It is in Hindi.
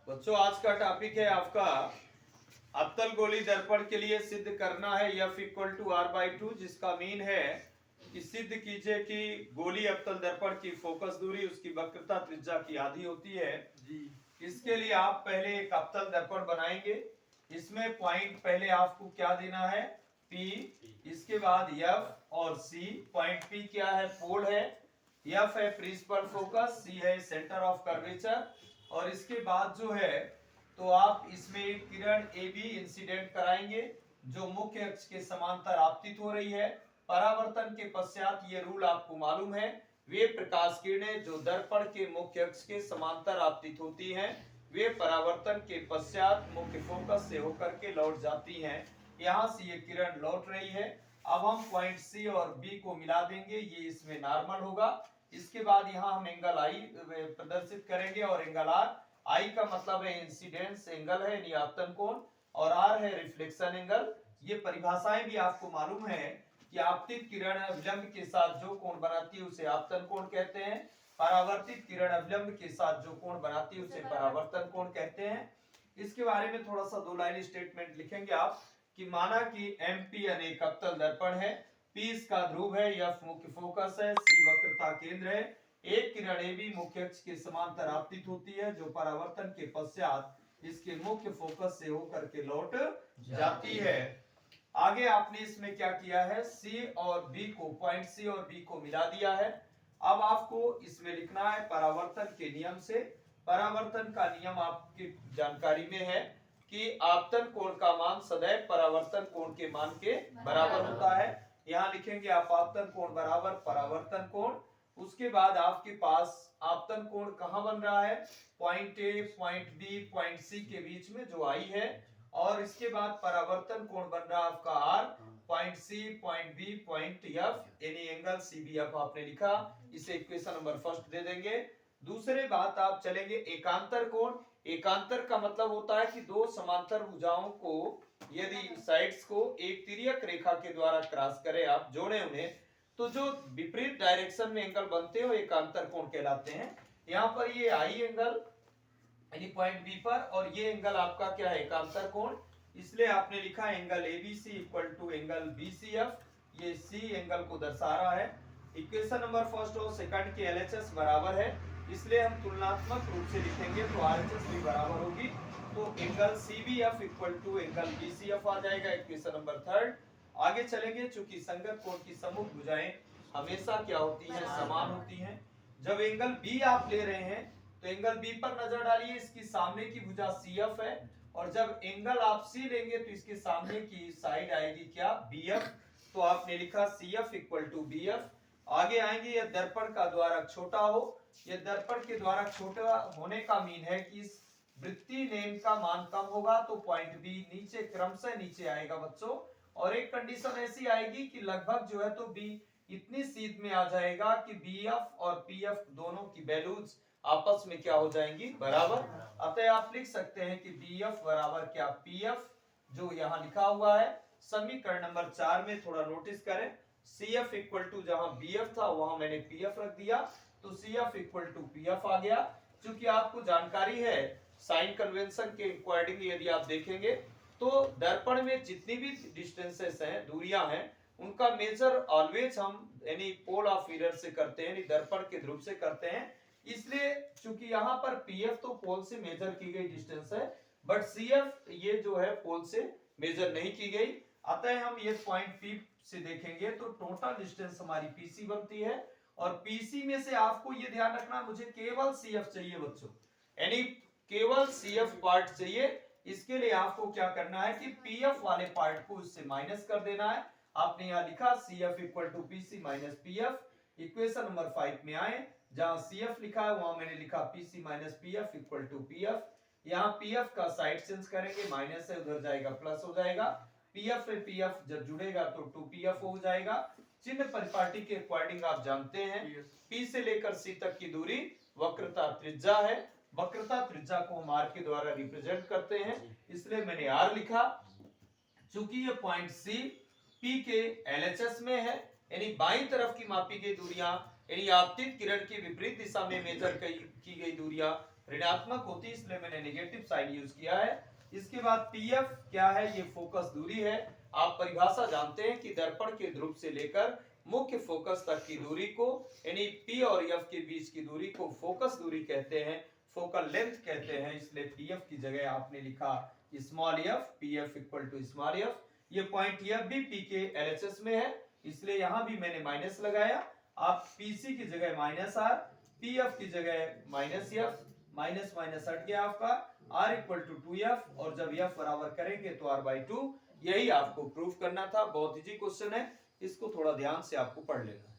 बच्चों आज का टॉपिक है आपका अवतल गोली दर्पण के लिए सिद्ध करना है F इक्वल टू R/2, जिसका मीन है कि सिद्ध कीजिए कि गोली अवतल दर्पण की फोकस दूरी उसकी वक्रता त्रिज्या की आधी होती है जी। इसके लिए आप पहले एक अवतल दर्पण बनाएंगे। इसमें पॉइंट पहले आपको क्या देना है, P, इसके बाद F और C। पॉइंट P क्या है, पोल है, F है प्रिंसिपल फोकस, C है सेंटर ऑफ कर्वेचर। और इसके बाद जो है तो आप इसमें किरण ए बी इंसिडेंट कराएंगे जो मुख्य अक्ष के समांतर आपतित हो रही है। परावर्तन के पश्चात ये रूल आपको मालूम है, वे प्रकाश किरणें जो दर्पण के मुख्य अक्ष के समांतर आपतित होती हैं वे परावर्तन के पश्चात मुख्य फोकस से होकर के लौट जाती हैं। यहाँ से ये किरण लौट रही है। अब हम पॉइंट सी और बी को मिला देंगे, ये इसमें नॉर्मल होगा। इसके बाद यहाँ हम एंगल आई प्रदर्शित करेंगे और एंगल आर। आई का मतलब है इंसिडेंस एंगल है यानी आपतन कोण, और आर है रिफ्लेक्शन एंगल। ये परिभाषाएं भी आपको मालूम है कि आपतित किरण अभिलंब के साथ जो कोण बनाती है उसे आपतन कोण कहते हैं, परावर्तित किरण अभिलंब के साथ जो कोण बनाती है उसे परावर्तन कोण कहते हैं। इसके बारे में थोड़ा सा दो लाइन स्टेटमेंट लिखेंगे आप कि माना कि MP अनेक अवतल दर्पण है, P इसका ध्रुव है, F मुख्य फोकस है, C वक्रता केंद्र है। एक किरण AB मुख्य अक्ष के समांतर आपतित होती है जो परावर्तन के पश्चात इसके मुख्य फोकस से होकर के लौट जाती है। आगे आपने इसमें क्या किया है, C और B को, पॉइंट C और B को मिला दिया है। अब आपको इसमें लिखना है परावर्तन के नियम से। परावर्तन का नियम आपकी जानकारी में है कि आपतन कोण का मान सदैव परावर्तन कोण के मान के बराबर होता है। यहाँ लिखेंगे आप आपतन कोण बराबर परावर्तन कोण। उसके बाद आपके पास आपतन कोण कहाँ बन रहा है, point A, point B, point C के बीच में जो आई है। और इसके बाद परावर्तन कोण बन रहा है आपका R, point C, point B, point F यानी एंगल CBF आपने लिखा। इसे इक्वेशन नंबर फर्स्ट दे देंगे। दूसरे बात आप चलेंगे एकांतर कोण। एकांतर का मतलब होता है कि दो समांतर भुजाओं को यदि साइड्स को एक तिर्यक रेखा के द्वारा क्रॉस करें, आप जोड़े उन्हें, तो जो विपरीत डायरेक्शन में एंगल बनते हो एकांतर कोण कहलाते हैं। यहाँ पर ये आई एंगल यानी पॉइंट बी पर, और ये एंगल आपका क्या है, एकांतर कोण। इसलिए आपने लिखा angle ABC equal to angle BCF। ये C एंगल को दर्शा रहा है। इक्वेशन नंबर फर्स्ट और सेकंड के LHS बराबर है, इसलिए हम तुलनात्मक रूप से लिखेंगे तो RHS भी बराबर होगी। तो angle CBF equal to angle BCF आ जाएगा, इक्वेशन नंबर थर्ड। आगे चलेंगे, चूंकि संगत कोण की सम्मुख भुजाएं हमेशा क्या होती हैं, समान होती हैं। जब एंगल B आप ले रहे हैं तो एंगल B पर नजर डालिए, इसकी सामने की भुजा CF है, और जब एंगल आप C लेंगे तो इसके सामने की साइड आएगी क्या, BF। तो आपने लिखा CF इक्वल टू BF। आगे आएंगे, यह दर्पण का द्वारक छोटा हो। यह दर्पण के द्वारक छोटा होने का मीन है कि इस वृत्तीय नेम का मान कम होगा तो पॉइंट B नीचे क्रमशः नीचे आएगा बच्चों। और एक कंडीशन ऐसी आएगी कि लगभग जो है तो B इतनी सीध में आ जाएगा कि BF और PF दोनों की वैल्यूज आपस में क्या हो जाएंगी, बराबर। अतः आप लिख सकते हैं कि BF बराबर क्या, PF, जो यहाँ लिखा हुआ है। समीकरण नंबर 4 में थोड़ा नोटिस करें, CF इक्वल टू जहां BF था वहां मैंने PF रख दिया, तो CF इक्वल टू PF आ गया। क्योंकि आपको जानकारी है साइन कन्वेंशन के अकॉर्डिंग यदि आप देखेंगे तो दर्पण में जितनी भी डिस्टेंसेस हैं, दूरियां हैं, उनका मेजर ऑलवेज हम यानी पोल ऑफ मिरर से करते हैं, यानी दर्पण के ध्रुव से करते हैं। इसलिए चूंकि यहाँ पर PF तो पोल से मेजर की गई डिस्टेंस है, बट CF ये जो है पोल से मेजर नहीं की गई। अतः हम ये पॉइंट P से देखेंगे तो टोटल डिस्टेंस हमारी PC बनती है, और PC में से आपको ये ध्यान रखना मुझे केवल CF चाहिए बच्चों, यानी केवल CF पार्ट चाहिए। इसके लिए आपको क्या करना है कि PF वाले पार्ट को इससे माइनस कर देना है। आपने यहाँ लिखा CF equal to PC minus PF। Equation number 5 में आए, जहां CF लिखा है वहां मैंने लिखा PC minus PF equal to PF। यहाँ PF का साइड चेंज करेंगे, माइनस है उधर जाएगा प्लस हो जाएगा। PF में PF जब जुड़ेगा तो 2PF हो जाएगा। चिन्ह परिपाटी के अकॉर्डिंग आप जानते हैं P से लेकर C तक की दूरी वक्रता त्रिज्या है। वक्रता त्रिज्या को हम R के द्वारा रिप्रेजेंट करते हैं, इसलिए मैंने R लिखा। चूंकि ये पॉइंट C P के LHS में है, यानी बाईं तरफ की मापी गई दूरियां यानी आपतित किरण की विपरीत दिशा में मेजर की गई दूरियां ऋणात्मक होती, इसलिए मैंने नेगेटिव साइन यूज किया है। इसके बाद पीएफ क्या है, ये फोकस दूरी है। आप परिभाषा जानते हैं कि दर्पण के ध्रुव से लेकर मुख्य फोकस तक की दूरी को, यानी पी और एफ के बीच की दूरी को फोकस दूरी कहते हैं, फोकल लेंथ कहते हैं। इसलिए पीएफ की जगह आपने लिखा small F, PF equal to small F. ये पॉइंट एफ भी पी के एलएचएस में है, इसलिए यहां भी मैंने माइनस लगाया। आप पीसी की जगह माइनस आर, पीएफ की जगह माइनस एफ, माइनस माइनस हट गया आपका, r इक्वल टू 2f, और जब f बराबर करेंगे तो r/2। यही आपको प्रूफ करना था। बहुत इजी क्वेश्चन है, इसको थोड़ा ध्यान से आपको पढ़ लेना है।